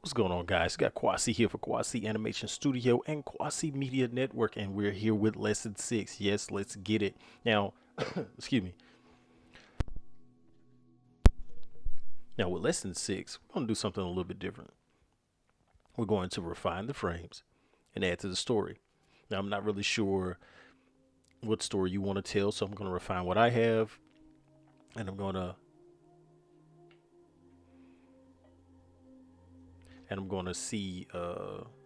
What's going on, guys? Got Quasi here for Quasi Animation Studio and Quasi Media Network, and we're here with lesson 6. Yes, let's get it. Now, excuse me. Now, with lesson 6, we're going to do something a little bit different. We're going to refine the frames and add to the story. Now, I'm not really sure what story you want to tell, so I'm going to refine what I have, and I'm going to see I'm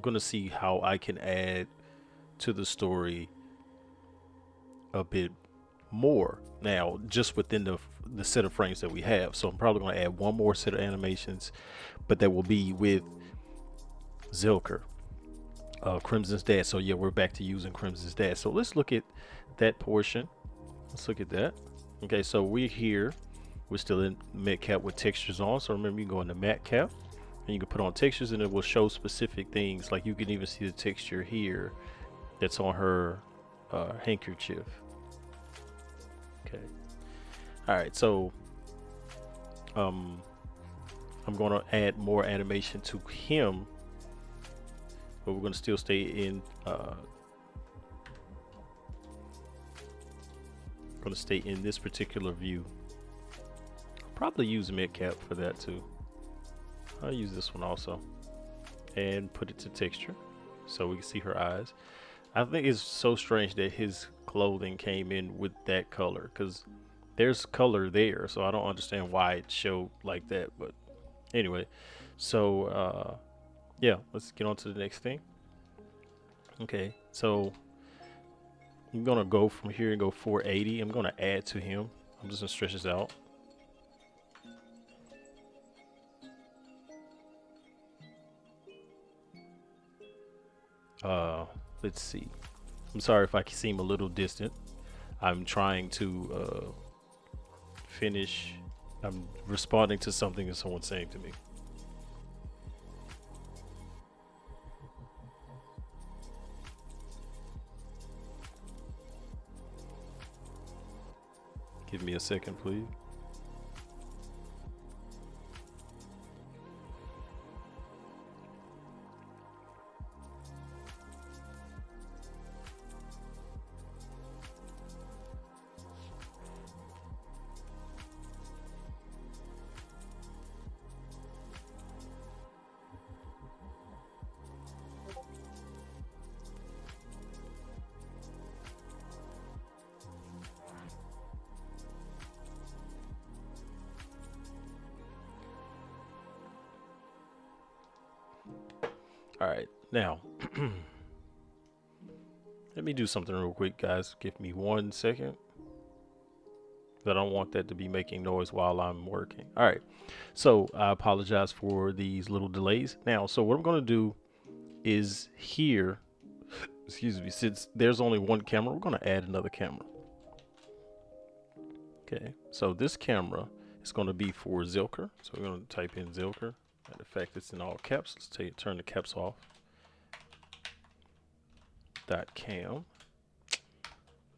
going to see how I can add to the story a bit more now, just within the set of frames that we have. So I'm probably going to add one more set of animations, but that will be with Zilker, Crimson's dad. So yeah, we're back to using Crimson's dad. So let's look at that portion. Let's look at that. Okay, so we're here. We're still in matte cap with textures on. So remember, you can go into matte cap and you can put on textures, and it will show specific things. Like you can even see the texture here that's on her handkerchief. Okay. All right. So I'm going to add more animation to him, but we're going to still stay in. Going to stay in this particular view. Probably use mid cap for that too. I'll use this one also, and put it to texture so we can see her eyes. I think it's so strange that his clothing came in with that color, because there's color there, so I don't understand why it showed like that. But anyway, so yeah, let's get on to the next thing. Okay, so I'm gonna go from here and go 480. I'm gonna add to him. I'm just gonna stretch this out. Let's see. I'm sorry if I seem a little distant. I'm trying to finish. I'm responding to something that someone's saying to me. Give me a second, please. All right, now let me do something real quick, guys. Give me 1 second. I don't want that to be making noise while I'm working. All right, so I apologize for these little delays. Now, so what I'm going to do is here, excuse me, since there's only one camera, we're going to add another camera. Okay, so this camera is going to be for Zilker. So we're going to type in Zilker. Matter of fact, it's in all caps. Let's turn the caps off. .cam.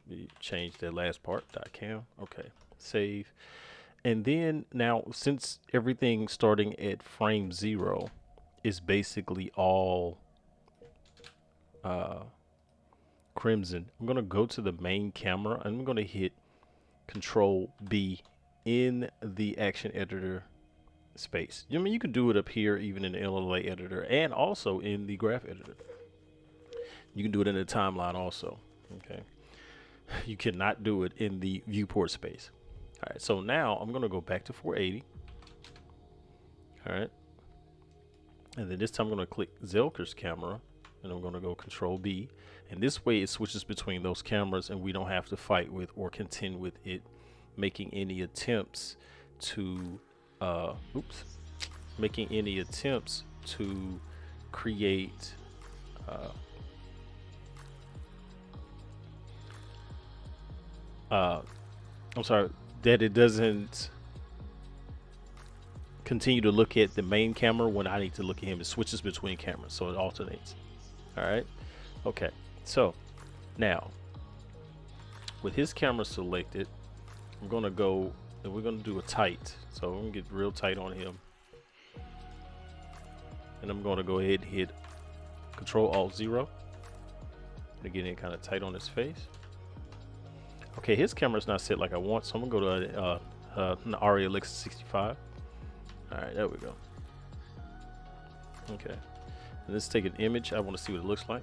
We change that last part. .cam. Okay, save. And then now, since everything starting at frame 0 is basically all Crimson, I'm gonna go to the main camera and I'm gonna hit Control B in the action editor space. I mean, you can do it up here, even in the LLA editor, and also in the graph editor. You can do it in the timeline also. Okay. You cannot do it in the viewport space. All right. So now I'm going to go back to 480. All right. And then this time I'm going to click Zelker's camera, and I'm going to go Control B. And this way it switches between those cameras, and we don't have to fight with or contend with it making any attempts to making any attempts to create I'm sorry, that it doesn't continue to look at the main camera when I need to look at him. It switches between cameras, so it alternates. All right. Okay. So now with his camera selected, I'm gonna go and we're gonna do a tight. So I'm gonna get real tight on him. And I'm gonna go ahead and hit Control Alt 0 to get in kind of tight on his face. Okay, his camera's not set like I want, so I'm gonna go to an ARRI Alexa 65. All right, there we go. Okay, and let's take an image. I want to see what it looks like.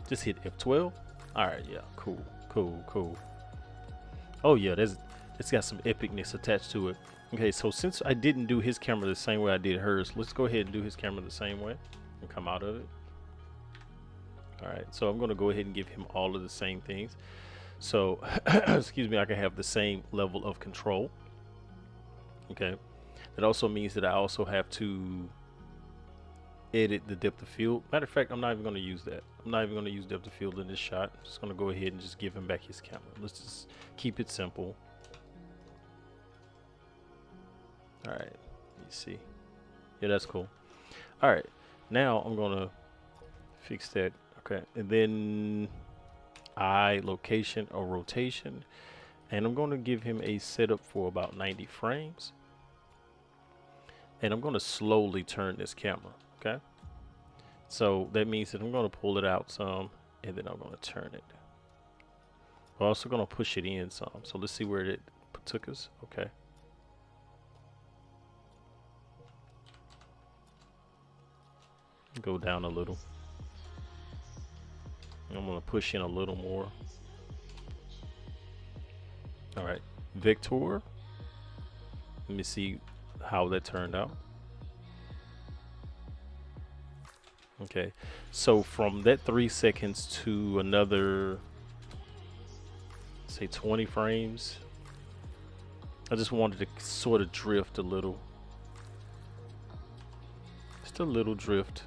Just hit F12. All right, yeah, cool, cool, cool. Oh yeah, it's got some epicness attached to it. Okay, so since I didn't do his camera the same way I did hers, let's go ahead and do his camera the same way and come out of it. All right, so I'm gonna go ahead and give him all of the same things. So, excuse me, I can have the same level of control. Okay, that also means that I also have to edit the depth of field. Matter of fact, I'm not even going to use that. I'm not even going to use depth of field in this shot. I'm just going to go ahead and just give him back his camera. Let's just keep it simple. All right, you see. Yeah, that's cool. All right, now I'm going to fix that. Okay, and then location or rotation, and I'm going to give him a setup for about 90 frames, and I'm going to slowly turn this camera. Okay, so that means that I'm going to pull it out some, and then I'm going to turn it. We're also going to push it in some, so let's see where it took us. Okay, go down a little. I'm going to push in a little more. All right, Victor. Let me see how that turned out. Okay, so from that 3 seconds to another, say 20 frames, I just wanted to sort of drift a little. Just a little drift.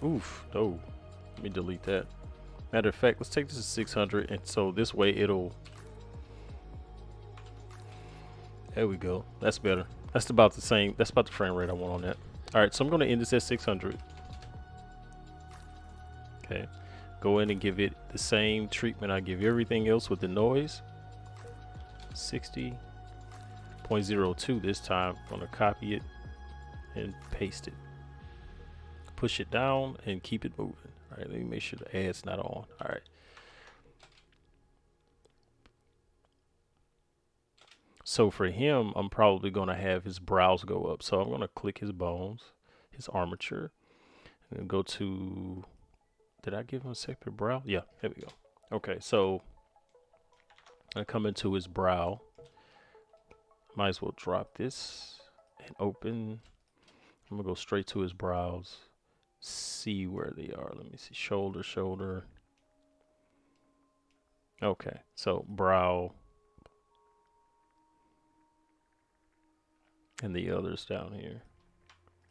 Oof, oh, let me delete that. Matter of fact, let's take this to 600, and so this way it'll, there we go, that's better. That's about the same, that's about the frame rate I want on that. All right, so I'm gonna end this at 600. Okay, go in and give it the same treatment I give everything else with the noise. 60.02 this time. I'm gonna copy it and paste it. Push it down and keep it moving. All right, let me make sure the ad's not on. All right. So for him, I'm probably going to have his brows go up. So I'm going to click his bones, his armature, and go to, did I give him a separate brow? Yeah, there we go. Okay, so I come into his brow. Might as well drop this and open. I'm going to go straight to his brows. See where they are. Let me see. Shoulder, shoulder. Okay, so brow. And the others down here.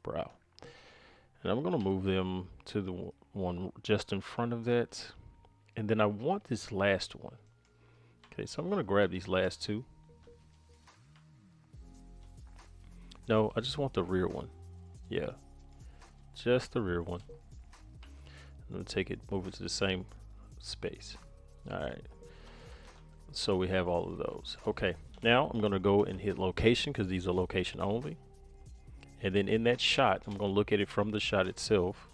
Brow. And I'm going to move them to the one just in front of that. And then I want this last one. Okay, so I'm going to grab these last two. No, I just want the rear one. Yeah. Just the rear one. I'm going to take it, move it to the same space. All right. So we have all of those. Okay. Now I'm going to go and hit location because these are location only. And then in that shot, I'm going to look at it from the shot itself.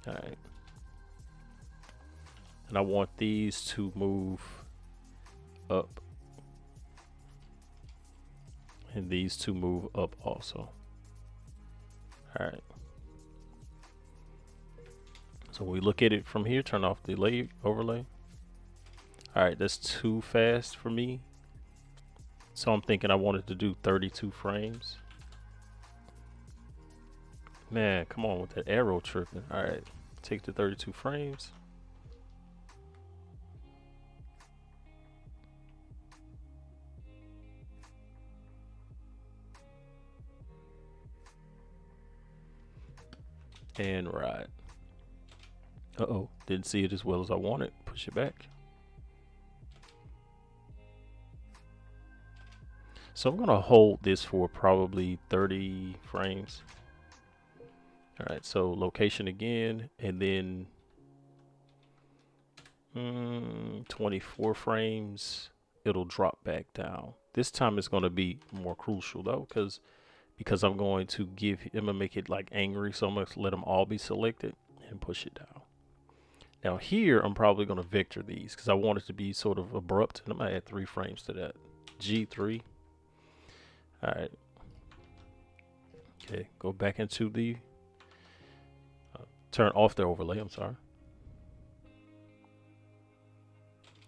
All right. And I want these to move up. And these to move up also. All right. So we look at it from here, turn off the overlay. All right, that's too fast for me. So I'm thinking I wanted to do 32 frames. Man, come on with that arrow tripping. All right, take the 32 frames. And ride. Uh-oh, didn't see it as well as I wanted. Push it back. So I'm gonna hold this for probably 30 frames. All right, so location again, and then 24 frames, it'll drop back down. This time it's going to be more crucial though, because I'm going to make it like angry, so I'm going to let them all be selected and push it down. Now here, I'm probably going to vector these because I want it to be sort of abrupt, and I'm going to add 3 frames to that. G3. All right. Okay, go back into the, turn off the overlay, I'm sorry.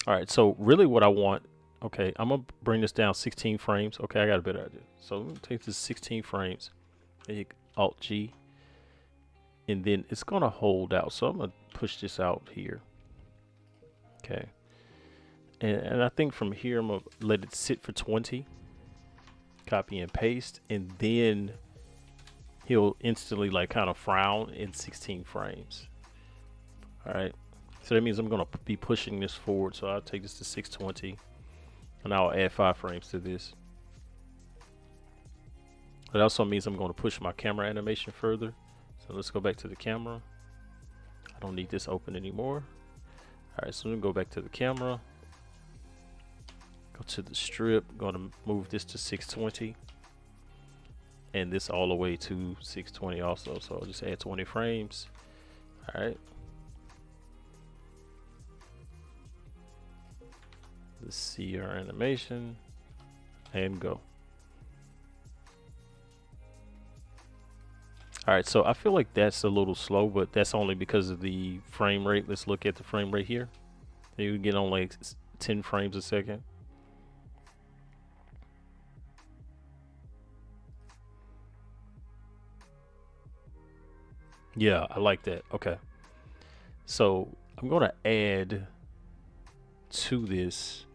All right, so really what I want, okay, I'm gonna bring this down 16 frames. Okay, I got a better idea. So I'm gonna take this 16 frames, and hit Alt G, and then it's gonna hold out. So I'm gonna push this out here. Okay, and I think from here I'm gonna let it sit for 20. Copy and paste, and then he'll instantly like kind of frown in 16 frames. All right. So that means I'm going to be pushing this forward. So I'll take this to 620, and I'll add 5 frames to this. It also means I'm going to push my camera animation further. So let's go back to the camera. I don't need this open anymore. All right, so I'm going to go back to the camera. Go to the strip. Going to move this to 620. And this all the way to 620 also. So I'll just add 20 frames. All right. Let's see our animation and go. All right, so I feel like that's a little slow, but that's only because of the frame rate. Let's look at the frame rate here. You get on like 10 frames a second. Yeah, I like that. Okay. So I'm going to add to this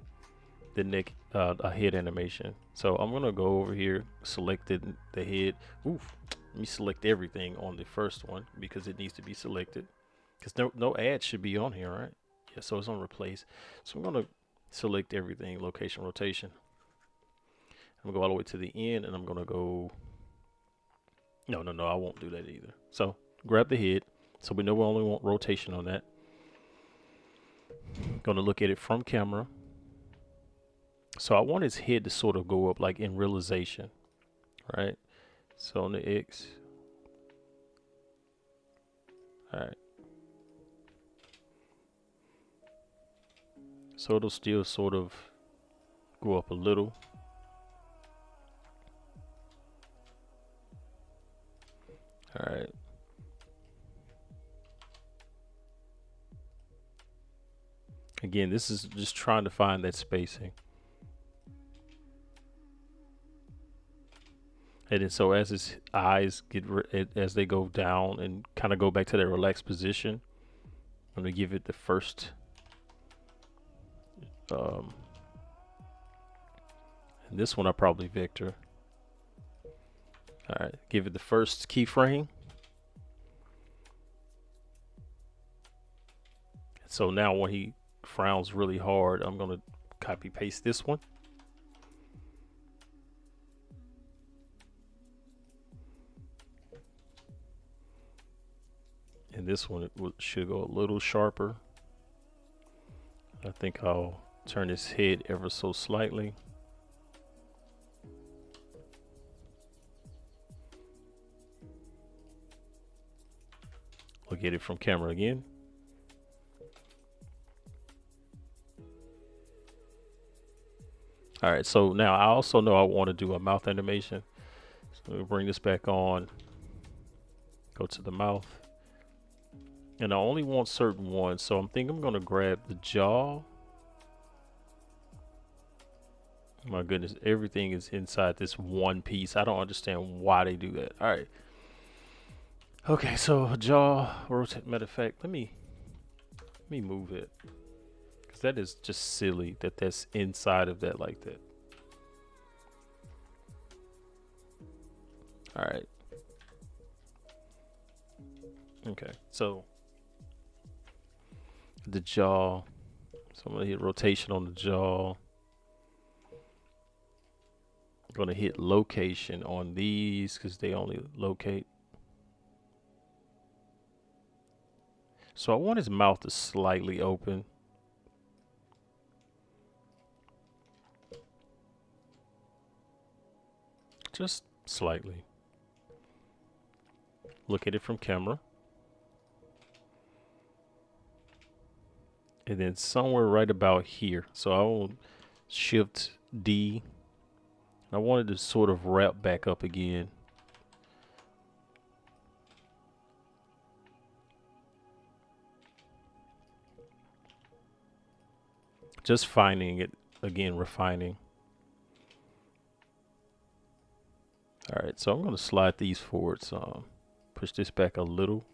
the neck, a head animation. So I'm going to go over here, selected the head. Oof. Let me select everything on the first one because it needs to be selected. Because no ad should be on here, right? Yeah, so it's on replace. So I'm going to select everything, location, rotation. I'm going to go all the way to the end, and I'm going to go... No, I won't do that either. So grab the head. So we know we only want rotation on that. Going to look at it from camera. So I want his head to sort of go up like in realization, right? So on the X. All right. So it'll still sort of go up a little. All right. Again, this is just trying to find that spacing. And then so as his eyes as they go down and kind of go back to their relaxed position, I'm gonna give it the first. And this one I probably vector. All right, give it the first keyframe. So now when he frowns really hard, I'm gonna copy paste this one. And this one should go a little sharper. I think I'll turn his head ever so slightly. Look at it from camera again. All right, so now I also know I want to do a mouth animation. So we'll bring this back on. Go to the mouth. And I only want certain ones, so I'm thinking I'm gonna grab the jaw. My goodness, everything is inside this one piece. I don't understand why they do that. All right. Okay, so jaw rotate. Matter of fact, let me move it, because that is just silly that that's inside of that like that. All right. Okay, so the jaw. So I'm gonna hit rotation on the jaw. I'm gonna hit location on these because they only locate. So I want his mouth to slightly open. Just slightly. Look at it from camera. And then somewhere right about here. So I will shift D. I wanted to sort of wrap back up again. Just finding it again, refining. All right, so I'm going to slide these forward. So push this back a little.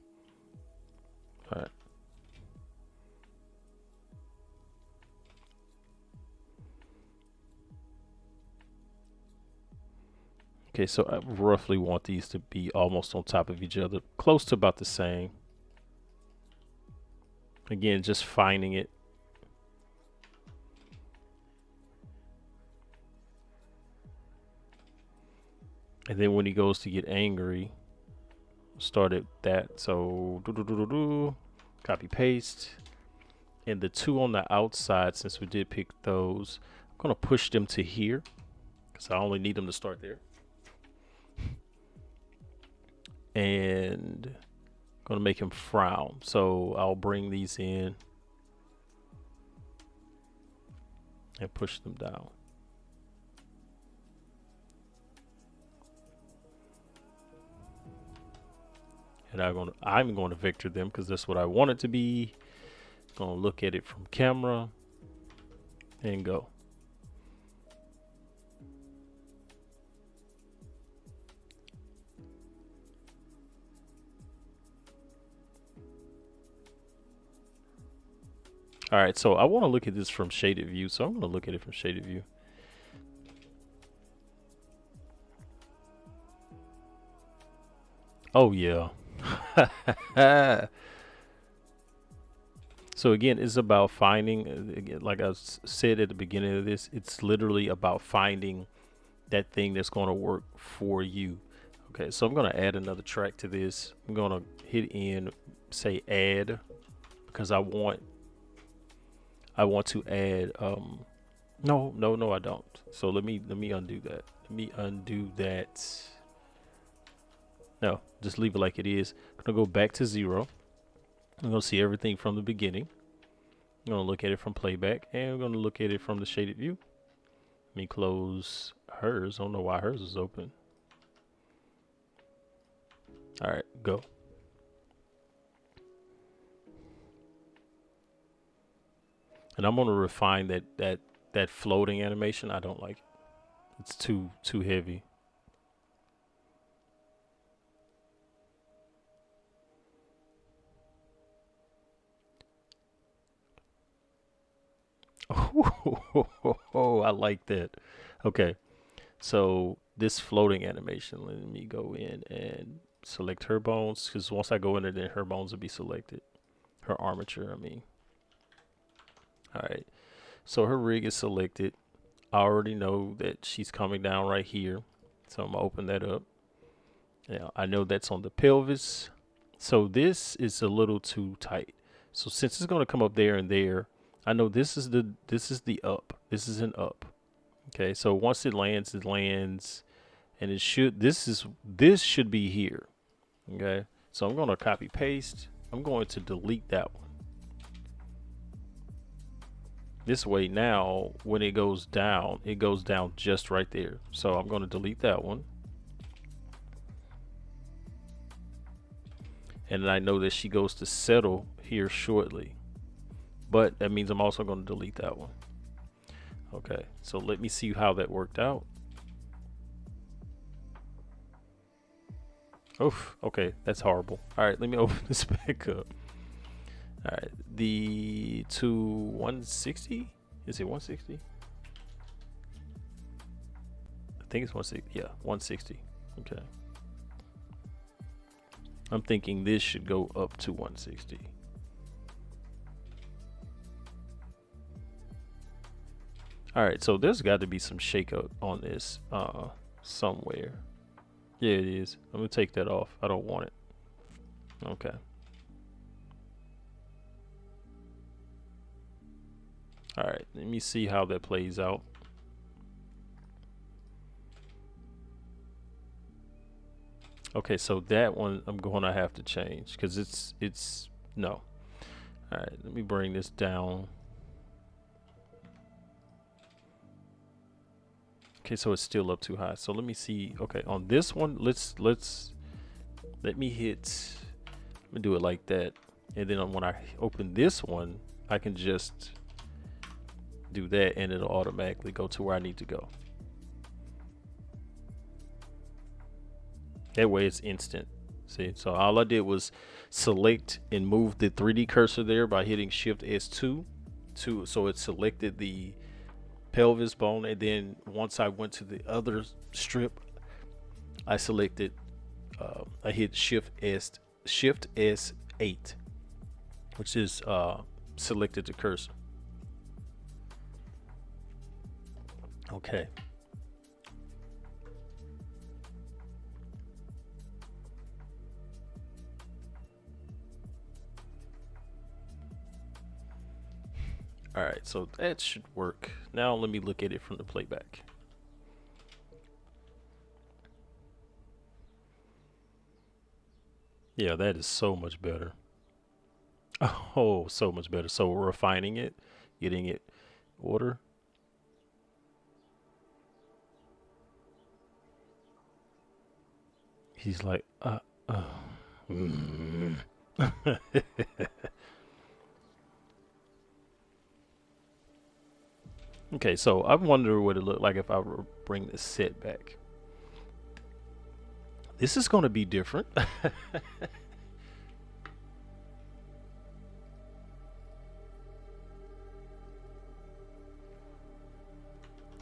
All right. Okay, so I roughly want these to be almost on top of each other, close to about the same. Again, just finding it. And then when he goes to get angry, start at that. So copy paste. And the two on the outside, since we did pick those, I'm gonna push them to here because I only need them to start there. And I'm gonna make him frown. So I'll bring these in and push them down. And I'm going to vector them because that's what I want it to be. Gonna look at it from camera and go. All right, so I want to look at this from shaded view, so I'm going to look at it from shaded view. Oh yeah. So again, it's about finding, again, like I said at the beginning of this, it's literally about finding that thing that's going to work for you. Okay, so I'm going to add another track to this. I'm going to hit in, say add, because I want to add no I don't. So let me undo that. Let me undo that. No, just leave it like it is. I'm gonna go back to 0. I'm gonna see everything from the beginning. I'm gonna look at it from playback, and I'm gonna look at it from the shaded view. Let me close hers. I don't know why hers is open. All right, go. And I'm gonna refine that floating animation. I don't like it. It's too heavy. Oh, I like that. Okay, so this floating animation, let me go in and select her bones, because once I go in there, then her bones will be selected. Her armature, I mean. All right, so her rig is selected. I already know that she's coming down right here, so I'm gonna open that up. Now I know that's on the pelvis, so this is a little too tight. So since it's gonna come up there and there, I know this is the up. This is an up. Okay, so once it lands, and it should this should be here. Okay, so I'm gonna copy paste. I'm going to delete that one. This way now, when it goes down just right there. So I'm gonna delete that one. And then I know that she goes to settle here shortly. But that means I'm also gonna delete that one. Okay, so let me see how that worked out. Oof, okay, that's horrible. All right, let me open this back up. All right, the 160? Is it 160? I think it's 160. Yeah, 160. Okay. I'm thinking this should go up to 160. All right, so there's got to be some shakeup on this somewhere. Yeah, it is. I'm gonna take that off. I don't want it. Okay. All right, let me see how that plays out. Okay, so that one I'm going to have to change because it's no. All right, let me bring this down. Okay, so it's still up too high. So let me see. Okay, on this one, let me hit. Let me do it like that, and then when I open this one, I can just do that, and it'll automatically go to where I need to go. That way, it's instant. See, so all I did was select and move the 3D cursor there by hitting Shift S2, so it selected the pelvis bone, and then once I went to the other strip, I selected. I hit Shift S8, which is selected the cursor. Okay. All right, so that should work. Now let me look at it from the playback. Yeah, that is so much better. Oh, so much better. So refining it, getting it order. He's like, mm. Okay, so I wonder what it looked like if I were to bring this set back. This is going to be different.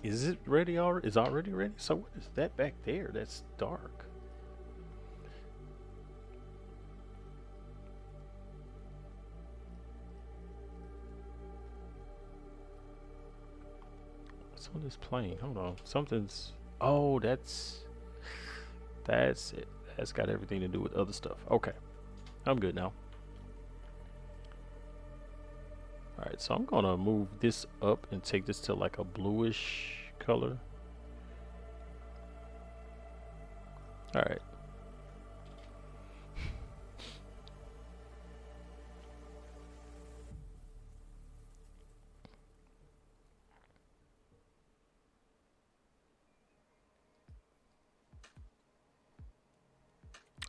Is it ready already? Is already ready? So what is that back there? That's dark. What's on this plane? Hold on. Something's. Oh, that's it. That's got everything to do with other stuff. Okay, I'm good now. All right, so I'm gonna move this up and take this to like a bluish color. All right.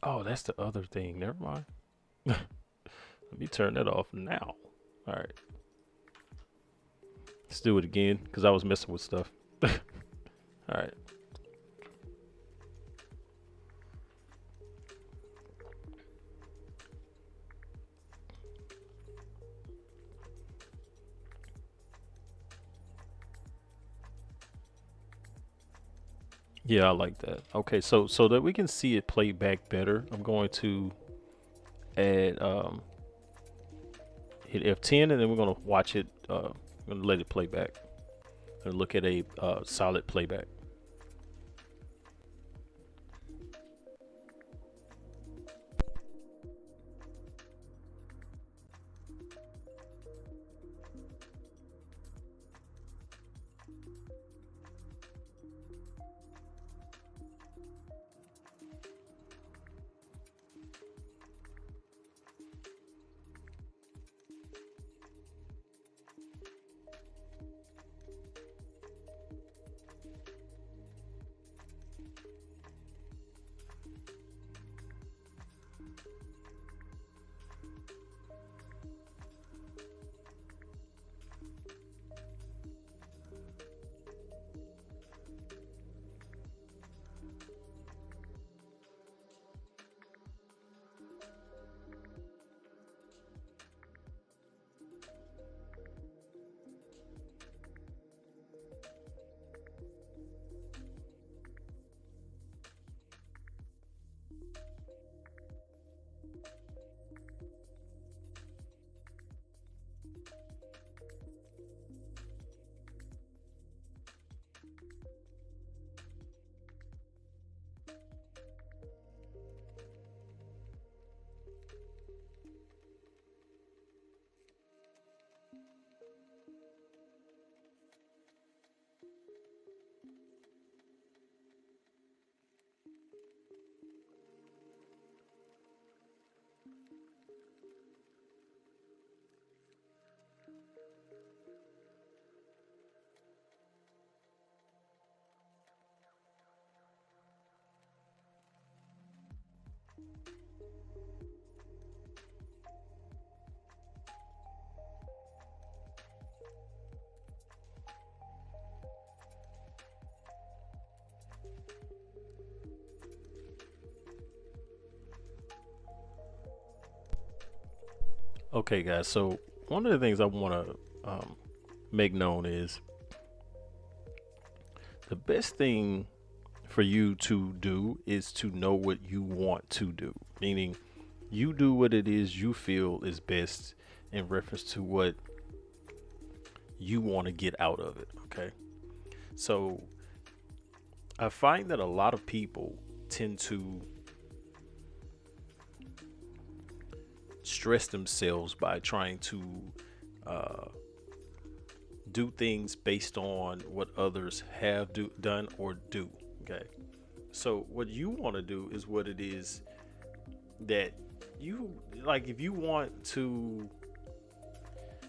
Oh, that's the other thing. Never mind. Let me turn that off now. All right. Let's do it again because I was messing with stuff. All right. Yeah, I like that. Okay, so that we can see it play back better, I'm going to add hit F10, and then we're gonna watch it. I'm gonna let it play back and look at a solid playback. Okay, guys. So one of the things I want to make known is the best thing for you to do is to know what you want to do. Meaning, you do what it is you feel is best in reference to what you want to get out of it. Okay. So I find that a lot of people tend to stress themselves by trying to uh, do things based on what others have done or do. Okay. So what you want to do is what it is that you like. If you want to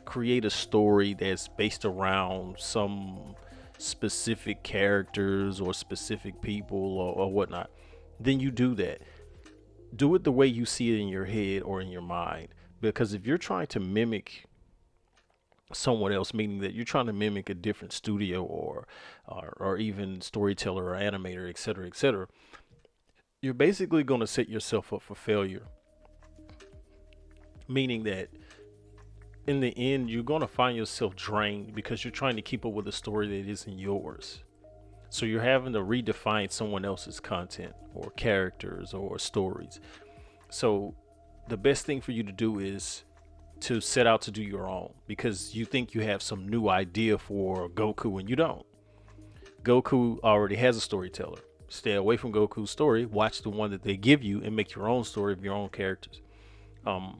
create a story that's based around some specific characters or specific people or whatnot, then you do that. Do it the way you see it in your head or in your mind. Because if you're trying to mimic someone else, meaning that you're trying to mimic a different studio or even storyteller or animator, etc., etc., you're basically going to set yourself up for failure. Meaning that in the end, you're going to find yourself drained because you're trying to keep up with a story that isn't yours. So you're having to redefine someone else's content or characters or stories. So the best thing for you to do is to set out to do your own, because you think you have some new idea for Goku and you don't. Goku already has a storyteller. Stay away from Goku's story. Watch the one that they give you and make your own story of your own characters. Um,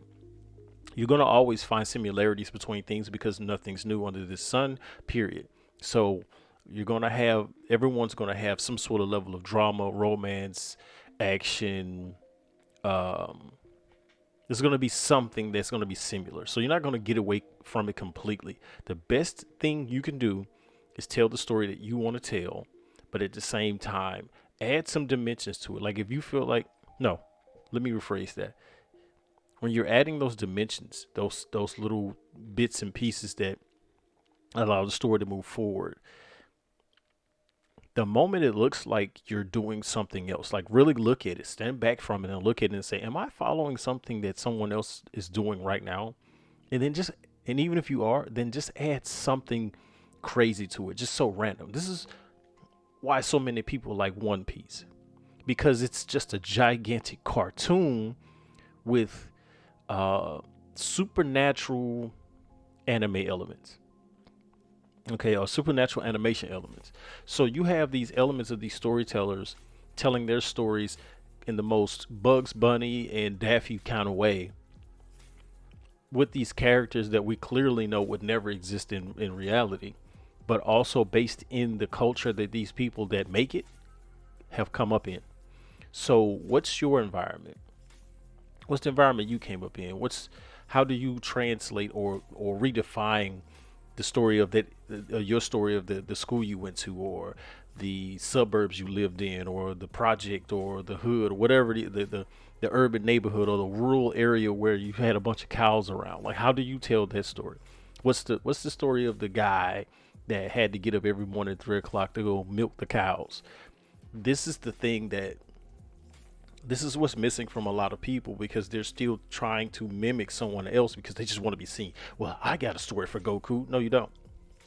you're going to always find similarities between things because nothing's new under the sun, period. So you're going to have, everyone's going to have some sort of level of drama, romance, action. Um, there's going to be something that's going to be similar. So you're not going to get away from it completely. The best thing you can do is tell the story that you want to tell, but at the same time, add some dimensions to it. Like if you feel like, no, let me rephrase that. When you're adding those dimensions, those little bits and pieces that allow the story to move forward, the moment it looks like you're doing something else, like really look at it, stand back from it and look at it and say, am I following something that someone else is doing right now? And then and even if you are, then just add something crazy to it, just so random. This is why so many people like One Piece, because it's just a gigantic cartoon with supernatural anime elements. Okay, or supernatural animation elements. So you have these elements of these storytellers telling their stories in the most Bugs Bunny and Daffy kind of way, with these characters that we clearly know would never exist in reality, but also based in the culture that these people that make it have come up in. So what's your environment? What's the environment you came up in? How do you translate or redefine the story of that, your story of the school you went to, or the suburbs you lived in, or the project, or the hood, or whatever the urban neighborhood or the rural area where you had a bunch of cows around? Like, how do you tell that story? What's the story of the guy that had to get up every morning at 3 o'clock to go milk the cows? This is the thing that this is what's missing from a lot of people, because they're still trying to mimic someone else because they just want to be seen. Well, I got a story for Goku. No, you don't.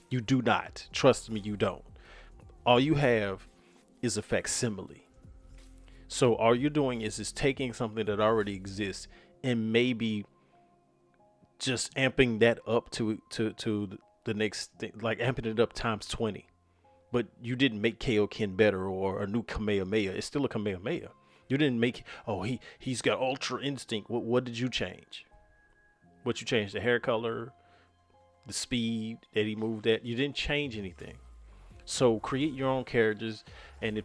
You do not. Trust me, you don't. All you have is a facsimile. So all you're doing is taking something that already exists and maybe just amping that up to the next thing, like amping it up times 20. But you didn't make Kaioken better or a new Kamehameha. It's still a Kamehameha. You didn't make, oh, he's got ultra instinct. What did you change? What you changed? The hair color, the speed that he moved at. You didn't change anything. So create your own characters, and if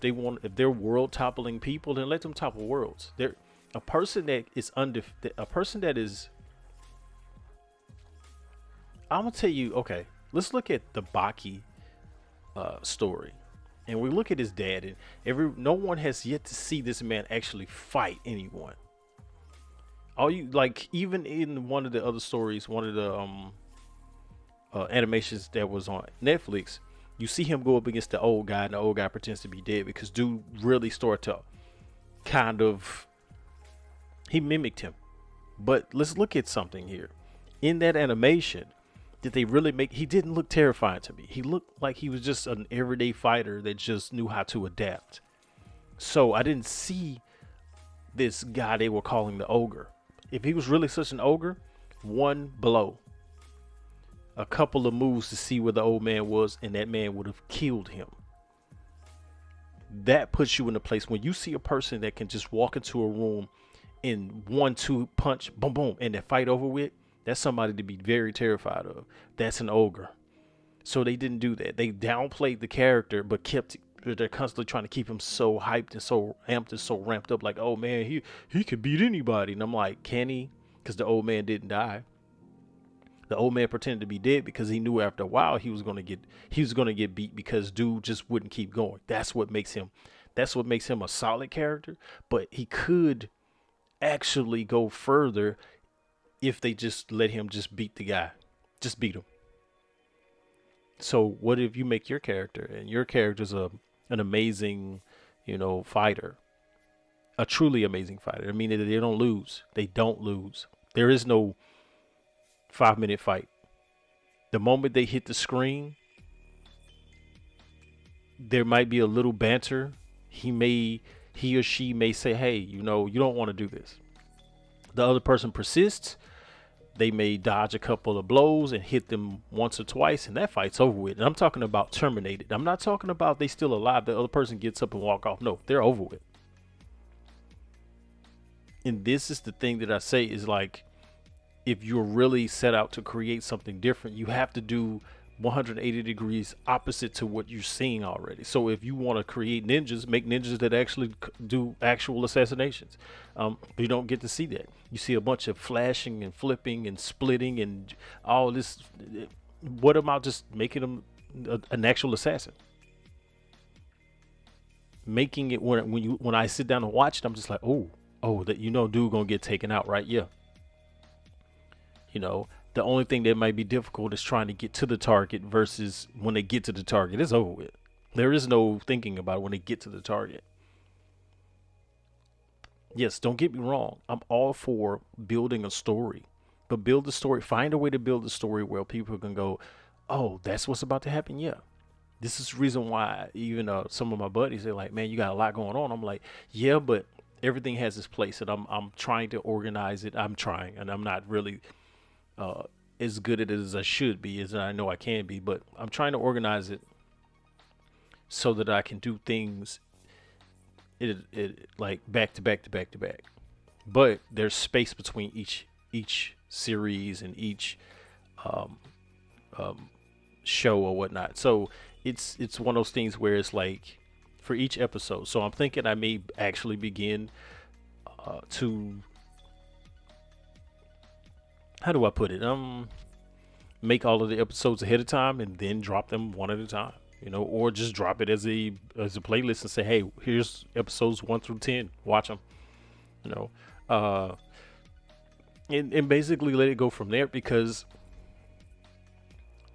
they're world toppling people, then let them topple worlds. They're a person that is a person that is. I'm gonna tell you. Okay, let's look at the Baki story. And we look at his dad, and no one has yet to see this man actually fight anyone. All you like, even in one of the other stories, one of the animations that was on Netflix, you see him go up against the old guy, and the old guy pretends to be dead because dude really started to kind of, he mimicked him. But let's look at something here. in that animation, did they really make? He didn't look terrifying to me. He looked like he was just an everyday fighter that just knew how to adapt. So I didn't see this guy they were calling the ogre. If he was really such an ogre, one blow, a couple of moves to see where the old man was, and that man would have killed him. That puts you in a place when you see a person that can just walk into a room in 1-2 punch, boom, boom, and that fight over with. That's somebody to be very terrified of. That's an ogre. So they didn't do that. They downplayed the character, but kept. They're constantly trying to keep him so hyped and so amped and so ramped up. Like, oh man, he could beat anybody. And I'm like, can he? Because the old man didn't die. The old man pretended to be dead because he knew after a while he was gonna get beat because dude just wouldn't keep going. That's what makes him a solid character. But he could actually go further if they just let him just beat the guy. Just beat him. So what if you make your character and your character's an amazing, fighter, a truly amazing fighter. I mean, they don't lose. They don't lose. There is no 5-minute fight. The moment they hit the screen, there might be a little banter. He or she may say, hey, you don't want to do this. The other person persists. They may dodge a couple of blows and hit them once or twice, and that fight's over with. And I'm talking about terminated. I'm not talking about they still alive. The other person gets up and walk off. No, they're over with. And this is the thing that I say is like, if you're really set out to create something different, you have to do 180 degrees opposite to what you're seeing already. So if you want to create ninjas, make ninjas that actually do actual assassinations. You don't get to see that. You see a bunch of flashing and flipping and splitting and all this. What about just making them an actual assassin? Making it when I sit down and watch it, I'm just like, oh, that dude gonna get taken out, right? Yeah. The only thing that might be difficult is trying to get to the target versus when they get to the target, it's over with. There is no thinking about it when they get to the target. Yes, don't get me wrong. I'm all for building a story, but build the story. Find a way to build a story where people can go, oh, that's what's about to happen. Yeah. This is the reason why even some of my buddies, they're like, man, you got a lot going on. I'm like, yeah, but everything has its place, and I'm trying to organize it. I'm trying, and I'm not really as good at it as I should be, as I know I can be, but I'm trying to organize it so that I can do things it like back to back to back to back. But there's space between each series and each um, show or whatnot. So it's one of those things where it's like for each episode. So I'm thinking I may actually begin to, how do I put it? Make all of the episodes ahead of time and then drop them one at a time, or just drop it as a playlist and say, hey, here's episodes 1 through 10, watch them, and basically let it go from there, because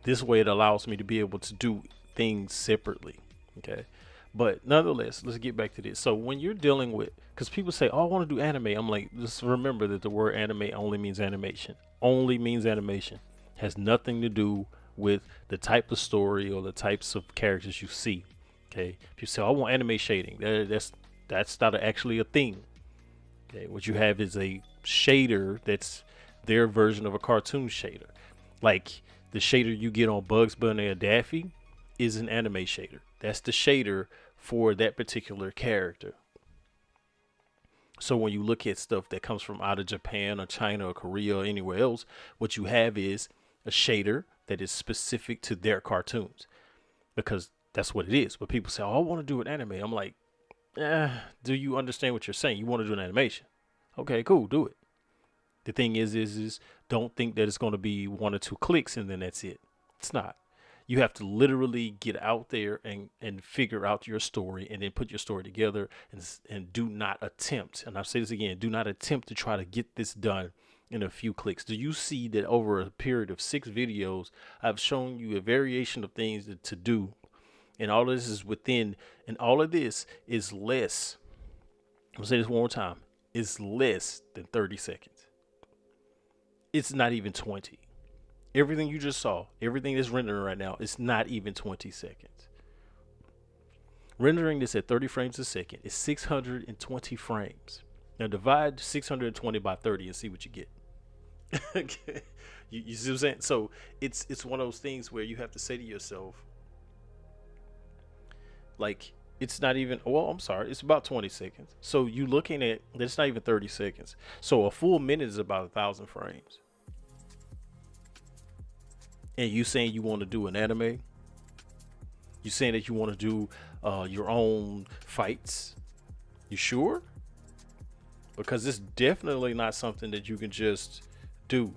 this way it allows me to be able to do things separately. Okay. But nonetheless, let's get back to this. So when you're dealing with, because people say, oh, I want to do anime. I'm like, just remember that the word anime only means animation. Only means animation. Has nothing to do with the type of story or the types of characters you see. Okay. If you say, I want anime shading, that's not actually a thing. Okay. What you have is a shader that's their version of a cartoon shader. Like the shader you get on Bugs Bunny or Daffy is an anime shader. That's the shader for that particular character. So when you look at stuff that comes from out of Japan or China or Korea or anywhere else, what you have is a shader that is specific to their cartoons, because that's what it is. But people say, oh, I want to do an anime. I'm like, do you understand what you're saying? You want to do an animation? Okay, cool, do it. The thing is don't think that it's going to be 1 or 2 clicks and then that's it. It's not. You have to literally get out there and figure out your story and then put your story together and do not attempt. And I'll say this again, do not attempt to try to get this done in a few clicks. Do you see that over a period of 6 videos, I've shown you a variation of things to do, and all of this is within, and all of this is less. I'll say this one more time. It's less than 30 seconds. It's not even 20. Everything you just saw, everything that's rendering right now, is not even 20 seconds. Rendering this at 30 frames a second is 620 frames. Now divide 620 by 30 and see what you get. Okay. You see what I'm saying? So it's one of those things where you have to say to yourself, like, it's not even, well, I'm sorry, it's about 20 seconds. So you looking at, it's not even 30 seconds. So a full minute is about 1,000 frames. And you saying you want to do an anime? You saying that you want to do your own fights? You sure? Because it's definitely not something that you can just do.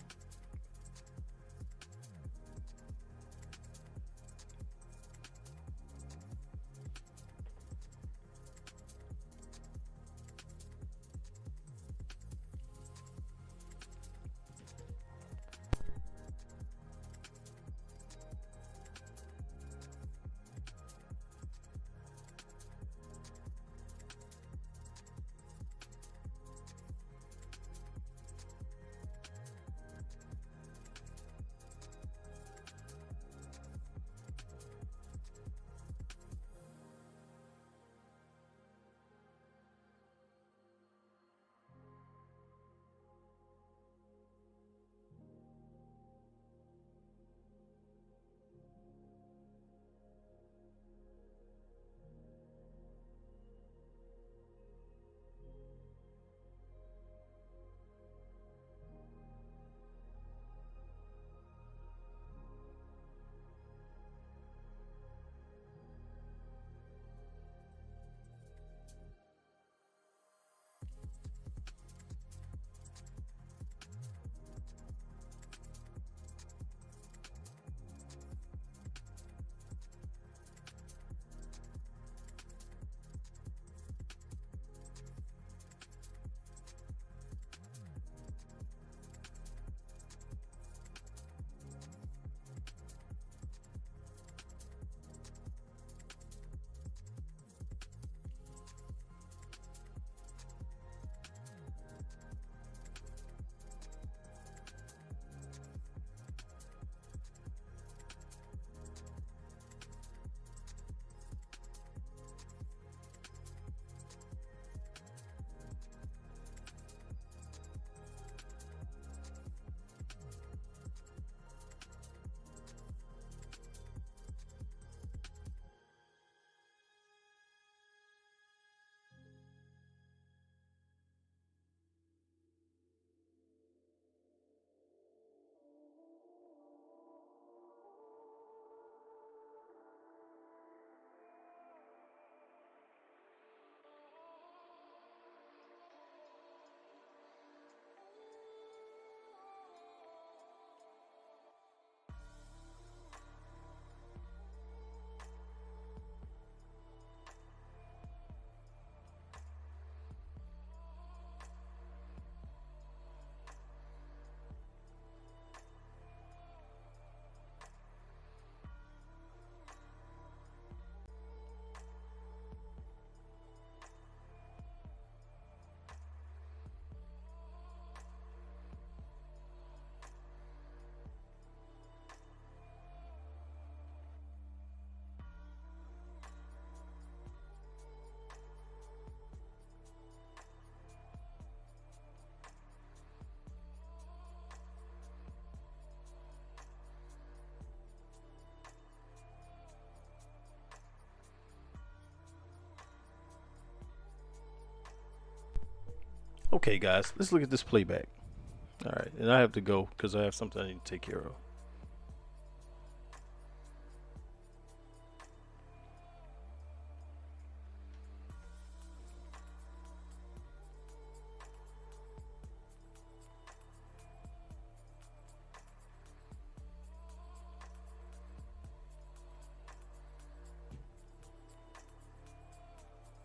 Okay, guys, let's look at this playback. All right, and I have to go because I have something I need to take care of.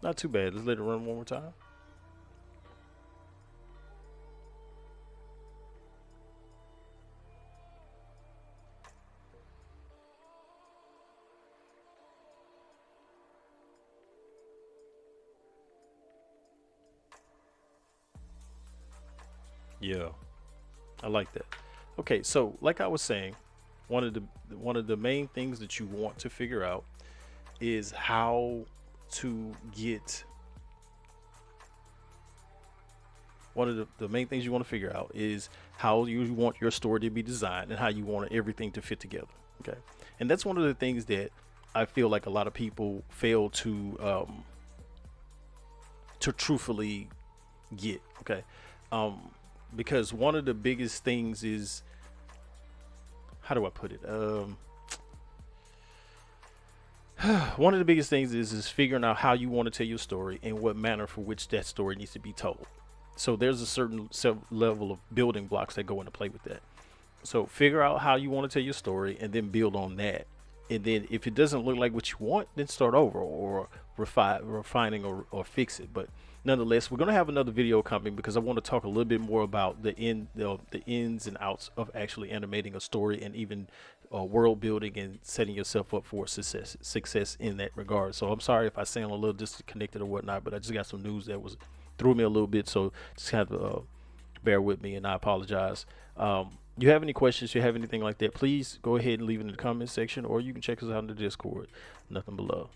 Not too bad. Let's let it run one more time. Yeah, I like that. Okay, so like I was saying, one of the main things that you want to figure out is how to get one of the main things you want to figure out is how you want your story to be designed and how you want everything to fit together. Okay. And that's one of the things that I feel like a lot of people fail to truthfully get. Okay. Because one of the biggest things is, how do I put it? One of the biggest things is figuring out how you want to tell your story and what manner for which that story needs to be told. So there's a certain level of building blocks that go into play with that. So figure out how you want to tell your story and then build on that. And then if it doesn't look like what you want, then start over or refining or fix it. But nonetheless, we're going to have another video coming because I want to talk a little bit more about the ins and outs of actually animating a story and even world building and setting yourself up for success in that regard. So I'm sorry if I sound a little disconnected or whatnot, but I just got some news that was threw me a little bit. So just kind of bear with me, and I apologize. You have any questions, you have anything like that, please go ahead and leave it in the comment section, or you can check us out in the Discord. Nothing but love.